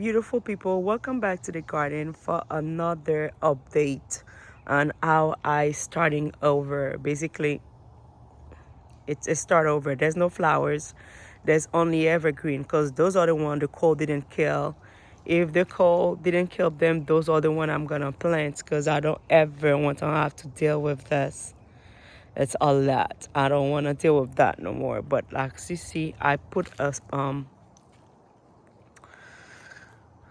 Beautiful people, welcome back to the garden for another update on how I starting over. Basically, it's a start over. There's no flowers. There's only evergreen because those are the one the cold didn't kill. If the cold didn't kill them, those are the one I'm gonna plant because I don't ever want to have to deal with this. It's a lot. I don't want to deal with that no more. But like you see, I put a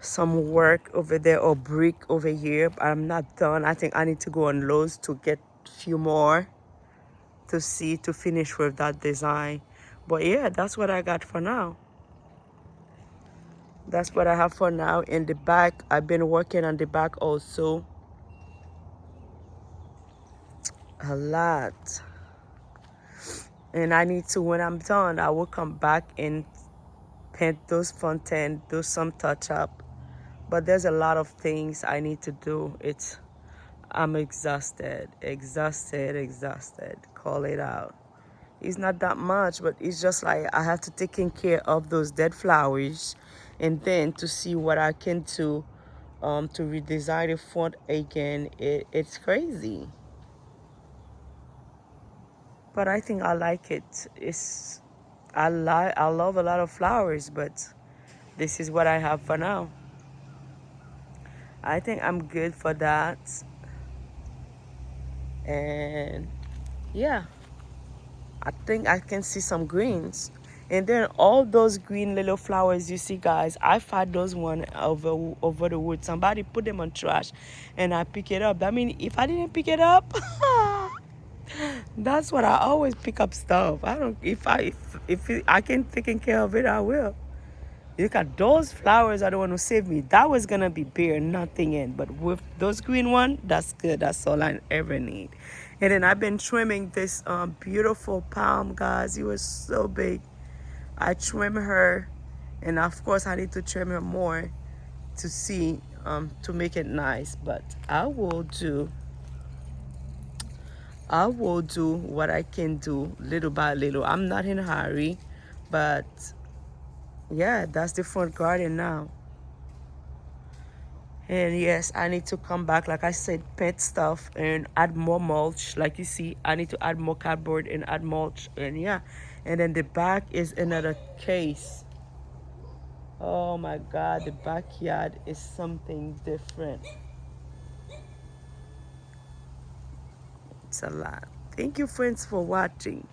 some work over there or brick over here. I'm not done. I think I need to go on Lowe's to get a few more to see to finish with that design. But yeah, that's what I got for now. That's what I have for now. In the back, I've been working on the back also a lot. And I need to, when I'm done, I will come back and paint those fountain, do some touch up. But there's a lot of things I need to do. I'm exhausted, exhausted, exhausted. Call it out. It's not that much, but it's just like I have to taking care of those dead flowers and then to see what I can do to redesign the font again. It's crazy. But I think I like it. I love a lot of flowers, but this is what I have for now. I think I'm good for that. And yeah, I think I can see some greens. And then all those green little flowers you see, guys, I found those one over the wood. Somebody put them on trash and I pick it up. I mean, if I didn't pick it up, that's what I always pick up stuff. I don't if I can taking care of it, I will. Look at those flowers are the one who saved me. That was gonna be bare, nothing in. But with those green one, that's good. That's all I ever need. And then I've been trimming this beautiful palm, guys. It was so big. I trim her, and of course I need to trim her more to see to make it nice. But I will do what I can do little by little. I'm not in a hurry, but yeah, that's the front garden now. And yes, I need to come back, like I said, paint stuff and add more mulch. Like you see, I need to add more cardboard and add mulch. And yeah, and then the back is another case. Oh my God, the backyard is something different. It's a lot. Thank you, friends, for watching.